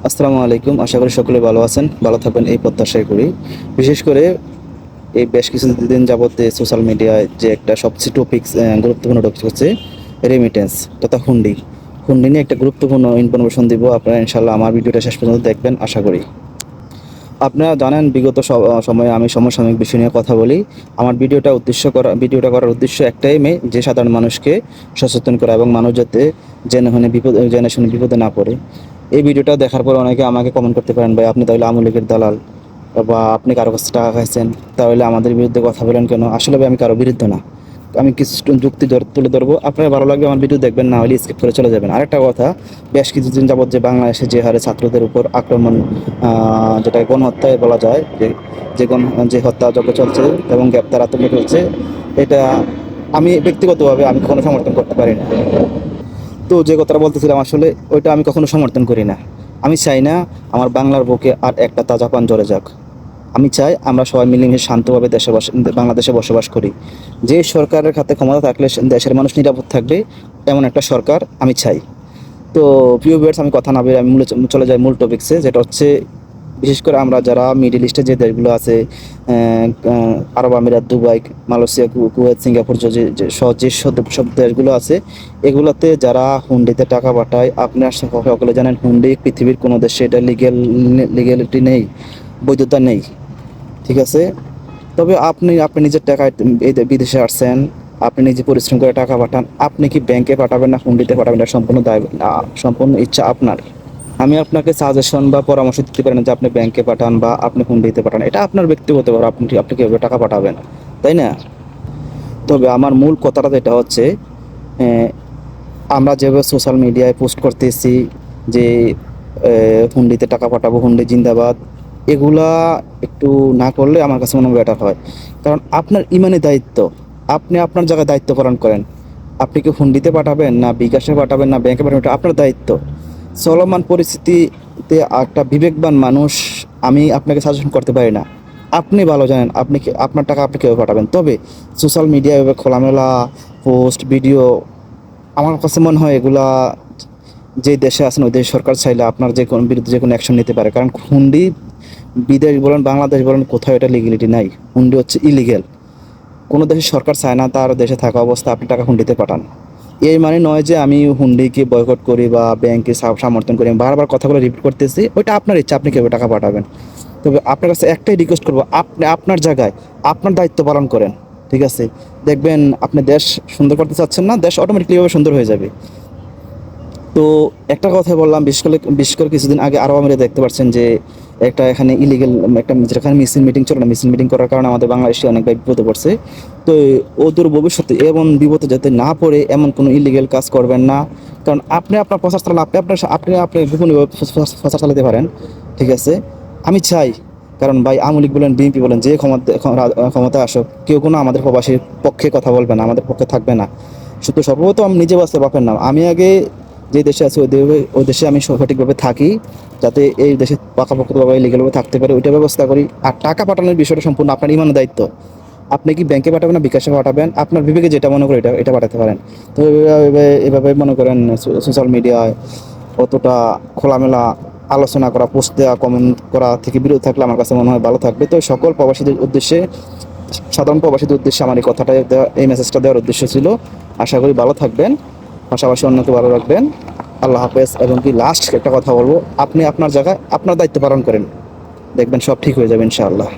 আসসালামু আলাইকুম। আশা করি সকলে ভালো আছেন, ভালো থাকবেন এই প্রত্যাশাই করি। বিশেষ করে এই বেশ কিছুদিন যাবত সোশ্যাল মিডিয়ায় যে একটা সবচেয়ে গুরুত্বপূর্ণ টপিক হচ্ছে রেমিটেন্স তথা হুন্ডি। হুন্ডি নিয়ে একটা গুরুত্বপূর্ণ ইনফরমেশন দিব। আপনারা ইনশাল্লাহ আমার ভিডিওটা শেষ পর্যন্ত দেখবেন আশা করি। আপনারা জানেন বিগত সময়ে আমি সমসাময়িক বিষয় নিয়ে কথা বলি। আমার ভিডিওটা করার উদ্দেশ্য একটাই যে সাধারণ মানুষকে সচেতন করা এবং মানুষ যাতে জেনে শুনে বিপদে না পড়ে। এই ভিডিওটা দেখার পর অনেকে আমাকে কমেন্ট করতে পারেন, ভাই আপনি তাহলে আওয়ামী লীগের দালাল বা আপনি কারো কাছে টাকা খাইছেন, তাহলে আমাদের বিরুদ্ধে কথা বলেন কেন? আসলে ভাই আমি কারো বিরুদ্ধে না, আমি কিছু তুলে ধরবো। আপনার ভালো লাগবে আমার ভিডিও দেখবেন, না হলে স্কিপ করে চলে যাবেন। আরেকটা কথা, বেশ কিছুদিন যাবত যে বাংলাদেশে যে হারে ছাত্রদের উপর আক্রমণ, যেটা গণহত্যায় বলা যায়, যে হত্যাযজ্ঞ চলছে এবং গ্রেপ্তার আতঙ্ক চলছে, এটা আমি ব্যক্তিগতভাবে আমি কখনো সমর্থন করতে পারি না। তো যে কথাটা বলতেছিলাম, আসলে ওইটা আমি কখনো সমর্থন করি না। আমি চাই না আমার বাংলার বুকে আর একটা তাজা পান জ্বলে যাক। আমি চাই আমরা সবাই মিলেমিশে শান্তভাবে বাংলাদেশে বসবাস করি। যে সরকারের হাতে ক্ষমতা থাকলে দেশের মানুষ নিরাপদ থাকবে, এমন একটা সরকার আমি চাই। তো প্রিয় ভিউয়ার্স, আমি কথা না বলে আমি চলে যাই মূল টপিকসে, যেটা হচ্ছে বিশেষ করে আমরা যারা মিডল ইস্টে যে দেশগুলো আছে, আরব আমিরাত, দুবাই, মালয়েশিয়া, কুয়েত, সিঙ্গাপুর, সহ সব দেশগুলো আছে, এগুলোতে যারা হুন্ডিতে টাকা পাঠায়, আপনার সকলে জানেন হুন্ডি পৃথিবীর কোনো দেশে এটা লিগ্যালিটি নেই, বৈধতা নেই। ঠিক আছে? তবে আপনি নিজের টাকায় এই বিদেশে আসছেন, আপনি নিজে পরিশ্রম করে টাকা পাঠান, আপনি কি ব্যাংকে পাঠাবেন না হুন্ডিতে পাঠাবেন, এটা সম্পূর্ণ ইচ্ছা আপনার। আমি আপনাকে সাজেশন বা পরামর্শ দিতে পারি না যে আপনি ব্যাংকে পাঠান বা আপনি হুন্ডিতে পাঠান, এটা আপনার ব্যক্তিগত ব্যাপার, আপনি কীভাবে টাকা পাঠাবেন, তাই না? তবে আমার মূল কথাটা যেটা হচ্ছে, আহ, আমরা যেভাবে সোশ্যাল মিডিয়ায় পোস্ট করতেছি যে হুন্ডিতে টাকা পাঠাবো, হুন্ডি জিন্দাবাদ, এগুলা একটু না করলে আমার কাছে মনে হয় বেটার হয়। কারণ আপনার ইমানি দায়িত্ব, আপনি আপনার জায়গায় দায়িত্ব পালন করেন। আপনি কি হুন্ডিতে পাঠাবেন না বিকাশে পাঠাবেন না ব্যাংকে পাঠাবেন, এটা আপনার দায়িত্ব। চলমান পরিস্থিতিতে একটা বিবেকবান মানুষ আমি আপনাকে সাজেশন করতে পারি না। আপনি ভালো জানেন আপনার টাকা আপনি কীভাবে পাঠাবেন। তবে সোশ্যাল মিডিয়ায় এভাবে খোলামেলা পোস্ট ভিডিও, আমার কাছে মনে হয় এগুলা যে দেশে আছেন ওই দেশের সরকার চাইলে আপনার বিরুদ্ধে যে কোনো অ্যাকশন নিতে পারে। কারণ হুন্ডি বিদেশ বলেন বাংলাদেশ বলেন কোথাও এটা লিগ্যালিটি নাই। হুন্ডি হচ্ছে ইলিগেল। কোনো দেশের সরকার চায় না তার দেশে থাকা অবস্থা আপনি টাকা হুন্ডিতে পাঠান। এই মানে নয় যে আমি হুন্ডিকে বয়কট করি বা ব্যাংকে সমর্থন করি। আমি বারবার কথাগুলো রিপিট করতেছি, ওইটা আপনার ইচ্ছা, আপনি কীভাবে টাকা পাঠাবেন। তবে আপনার কাছে একটাই রিকোয়েস্ট করবো, আপনি আপনার জায়গায় আপনার দায়িত্ব পালন করেন। ঠিক আছে? দেখবেন আপনি দেশ সুন্দর করতে চাচ্ছেন না, দেশ অটোমেটিকলিভাবে সুন্দর হয়ে যাবে। তো একটা কথা বললাম, বিশেষ করে কিছুদিন আগে আরব আমিরে দেখতে পাচ্ছেন যে একটা এখানে ইলিগেল একটা যেখানে মিছিল চলে না, মিছিল মিটিং করার কারণে আমাদের বাংলাদেশে অনেক ভাই বিপদে পড়ছে। তো ওদের ভবিষ্যতে এমন বিপদে যাতে না পড়ে এমন কোনো ইলিগেল কাজ করবেন না। কারণ আপনি আপনার প্রচার চালান, আপনি গোপনীয়ভাবে প্রচার চালাতে পারেন। ঠিক আছে? আমি চাই, কারণ ভাই আওয়ামী লীগ বলেন বিএনপি বলেন যে ক্ষমতায় আসুক, কেউ কোনো আমাদের প্রবাসীর পক্ষে কথা বলবে না, আমাদের পক্ষে থাকবে না। শুধু সর্বপ্রথম আমি নিজে বাঁচতে বাপের নাম, আমি আগে যে দেশে আছি ওই দেশে আমি সঠিকভাবে থাকি, যাতে এই দেশে পাকাপোক্তভাবে লিগ্যালভাবে থাকতে পারে ওইটা ব্যবস্থা করি। আর টাকা পাঠানোর বিষয়টা সম্পূর্ণ আপনার ইমানের দায়িত্ব। আপনি কি ব্যাংকে পাঠাবেন না বিকাশে পাঠাবেন, আপনার বিবেকে যেটা মনে করে এটা পাঠাতে পারেন। তো এভাবে মনে করেন সোশ্যাল মিডিয়ায় অতটা খোলামেলা আলোচনা করা, পোস্ট দেওয়া, কমেন্ট করা থেকে বিরত থাকলে আমার কাছে মনে হয় ভালো থাকবে। তো সকল প্রবাসীদের উদ্দেশ্যে, সাধারণ প্রবাসীদের উদ্দেশ্যে আমার এই কথাটা দেওয়া, এই মেসেজটা দেওয়ার উদ্দেশ্য ছিল। আশা করি ভালো থাকবেন, পাশাপাশি অন্যকে ভালো রাখবেন। আল্লাহ হাফেজ। এবং কি লাস্ট একটা কথা বলবো, আপনি আপনার জায়গায় আপনার দায়িত্ব পালন করেন, দেখবেন সব ঠিক হয়ে যাবে ইনশাআল্লাহ।